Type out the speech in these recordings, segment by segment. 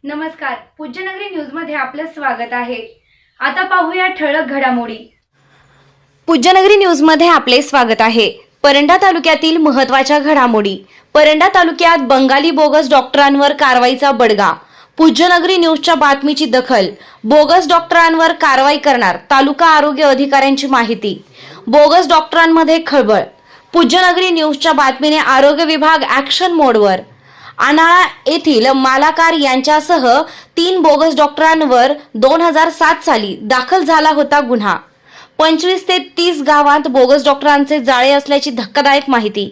नमस्कार, पूज्यनगरी न्यूज मध्ये आपलं स्वागत आहे। आता पाहूया ठळक घडामोडी। पूज्यनगरी न्यूज मध्ये आपले स्वागत आहे। परंडा तालुक्यातील महत्त्वाच्या घडामोडी। परंडा तालुक्यात बंगाली बोगस डॉक्टरांवर कारवाईचा बडगा। पूज्यनगरी न्यूजच्या बातमीची दखल। बोगस डॉक्टरांवर कारवाई करणार तालुका आरोग्य अधिकाऱ्यांची माहिती। बोगस डॉक्टरांमध्ये खळबळ। पूज्यनगरी न्यूजच्या बातमीने आरोग्य विभाग ॲक्शन मोडवर। आनाळा येथील मालाकार यांच्यासह 3 बोगस डॉक्टरांवर 2007 साली दाखल झाला होता गुन्हा। 25 ते 30 गावांत बोगस डॉक्टरांचे जाळे असल्याची धक्कादायक माहिती।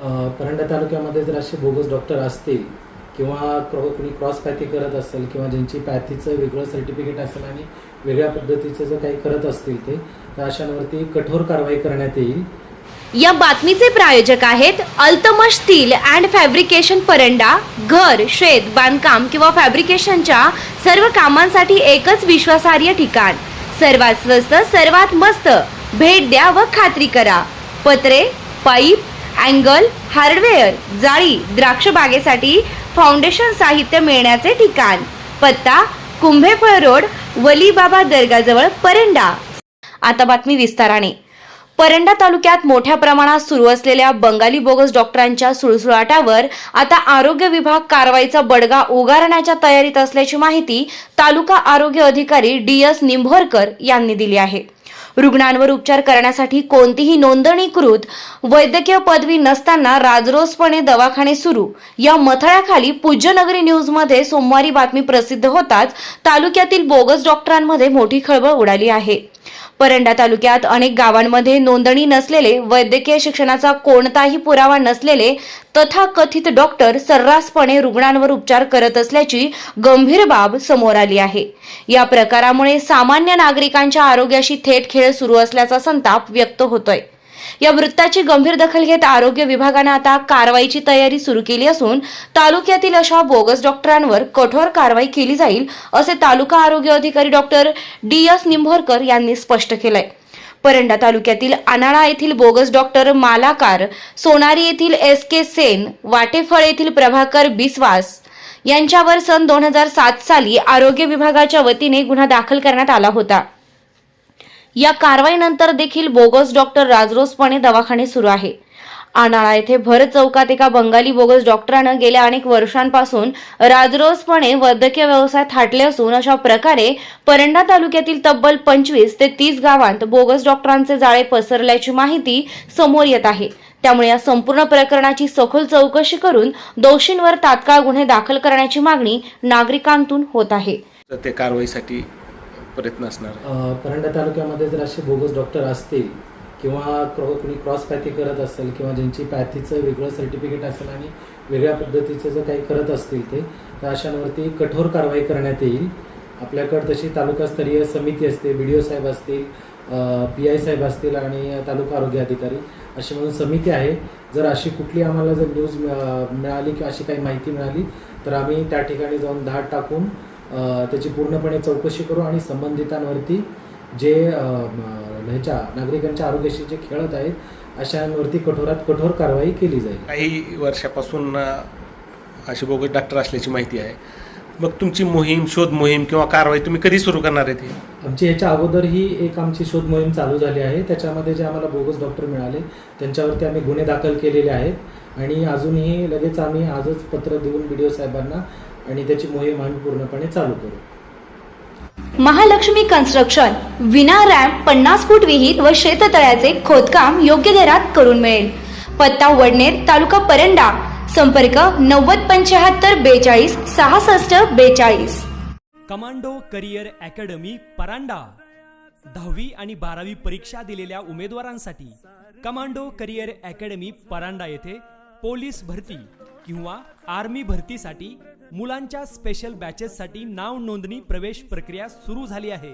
परंडा तालुक्यामध्ये जर असे बोगस डॉक्टर असतील किंवा कोणी क्रॉस पॅथी करत असेल किंवा ज्यांची पॅथीचं वेगळं सर्टिफिकेट असेल आणि वेगळ्या पद्धतीचं जर काही करत असतील ते, तर अशांवरती कठोर कारवाई करण्यात येईल। या बातमीचे प्रायोजक आहेत Altamash steel and fabrication Paranda. घर, शेत, बांधकाम किंवा फॅब्रिकेशनच्या सर्व कामांसाठी एकच विश्वासार्ह ठिकाण। सर्वात स्वस्त, सर्वात मस्त। भेट द्या व खात्री करा। पत्रे, पाईप, अँगल, हार्डवेअर, जाळी, द्राक्ष बागेसाठी फाउंडेशन साहित्य मिळण्याचे ठिकाण। पत्ता कुंभेफळ रोड, वलीबाबा दर्गाजवळ, परंडा। आता बातमी विस्ताराने। परंडा तालुक्यात मोठ्या प्रमाणात सुरू असलेल्या बंगाली बोगस डॉक्टरांच्या सुळसुळाटावर आता आरोग्य विभाग कारवाईचा बडगा उगारण्याच्या तयारीत असल्याची माहिती तालुका आरोग्य अधिकारी DS निंभोरकर यांनी दिली आहे। रुग्णांवर उपचार करण्यासाठी कोणतीही नोंदणीकृत वैद्यकीय पदवी नसताना राजरोसपणे दवाखाने सुरू, या मथळ्याखाली पूज्यनगरी न्यूजमध्ये सोमवारी बातमी प्रसिद्ध होताच तालुक्यातील बोगस डॉक्टरांमध्ये मोठी खळबळ उडाली आहे। परंडा तालुक्यात अनेक गावांमध्ये नोंदणी नसलेले, वैद्यकीय शिक्षणाचा कोणताही पुरावा नसलेले तथाकथित डॉक्टर सर्रासपणे रुग्णांवर उपचार करत असल्याची गंभीर बाब समोर आली आहे। या प्रकारामुळे सामान्य नागरिकांच्या आरोग्याशी थेट खेळ सुरू असल्याचा संताप व्यक्त होतोय। या वृत्ताची गंभीर दखल घेत आरोग्य विभागाने आता कारवाईची तयारी सुरू केली असून तालुक्यातील अशा बोगस डॉक्टरांवर कठोर कारवाई केली जाईल, असे तालुका आरोग्य अधिकारी डॉक्टर DS निंभोरकर यांनी स्पष्ट केलंय। परंडा तालुक्यातील आनाळा येथील बोगस डॉक्टर मालाकार, सोनारी येथील SK सेन, वाटेफळ येथील प्रभाकर बिस्वास यांच्यावर सन 2007 साली आरोग्य विभागाच्या वतीने गुन्हा दाखल करण्यात आला होता। या कारवाईनंतर देखील बोगस डॉक्टर राजरोसपणे दवाखाने सुरू आहे। आनाळा येथे भर चौकात एका बंगाली बोगस डॉक्टरांना गेल्या अनेक वर्षांपासून राजरोसपणे वैद्यकीय व्यवसाय थाटले असून अशा प्रकारे परंडा तालुक्यातील तब्बल 25 ते 30 गावांत बोगस डॉक्टरांचे जाळे पसरल्याची माहिती समोर येत आहे। त्यामुळे या संपूर्ण प्रकरणाची सखोल चौकशी करून दोषींवर तात्काळ गुन्हे दाखल करण्याची मागणी नागरिकांतून होत आहे। ते कारवाईसाठी प्रयत्न असणार। परंडा तालुक्यामध्ये जर असे बोगस डॉक्टर असतील किंवा कोणी क्रॉस पॅथी करत असेल किंवा ज्यांची पॅथीचं वेगळं सर्टिफिकेट असेल आणि वेगळ्या पद्धतीचं जर काही करत असतील ते, तर अशांवरती कठोर कारवाई करण्यात येईल। आपल्याकडे तशी तालुकास्तरीय समिती असते, BDO साहेब असतील, PI साहेब असतील आणि तालुका आरोग्य अधिकारी अशी म्हणून समिती आहे। जर अशी कुठली आम्हाला जर न्यूज मिळाली किंवा अशी काही माहिती मिळाली तर आम्ही त्या ठिकाणी जाऊन धाड टाकून त्याची पूर्णपणे चौकशी करू आणि संबंधितांवरती जे नागरिकांच्या आरोग्याशी जे खेळत आहेत अशांवरती कठोरात कठोर कारवाई केली जाईल। काही वर्षापासून असे बोगस डॉक्टर असल्याची माहिती आहे। मग तुमची मोहीम, शोध मोहीम किंवा कारवाई तुम्ही कधी सुरू करणार आहे? आमची याच्या अगोदरही एक आमची शोध मोहीम चालू झाली आहे। त्याच्यामध्ये जे आम्हाला बोगस डॉक्टर मिळाले त्यांच्यावरती आम्ही गुन्हे दाखल केलेले आहेत आणि अजूनही लगेच आम्ही आजच पत्र देऊन BDO साहेबांना आणि त्याची मोहीम आम्ही पूर्णपणे चालू करू। महालक्ष्मी कन्स्ट्रक्शन विना रॅम्प 50 फूट विहीर व शेततळ्याचे खोदकाम योग्य दरात करून मिळेल। पत्ता वडनेर, तालुका परंडा। संपर्क 9075 42 66 42। Commando career academy Paranda. 10वी आणि 12वी परीक्षा दिलेल्या उमेदवारांसाठी कमांडो करिअर अकॅडमी परांडा येथे पोलीस भरती किंवा आर्मी भरतीसाठी मुलांच्या स्पेशल बॅचेससाठी नाव नोंदणी प्रवेश प्रक्रिया सुरू झाली आहे।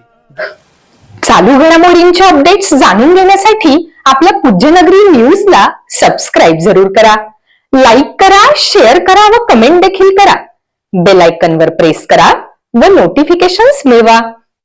चालू घडामोडींचे अपडेट्स जाणून घेण्यासाठी आपल्या पूज्यनगरी न्यूजला सबस्क्राइब जरूर करा, लाईक करा, शेअर करा व कमेंट देखील करा। बेल आयकॉनवर प्रेस करा व नोटिफिकेशन्स मिळवा।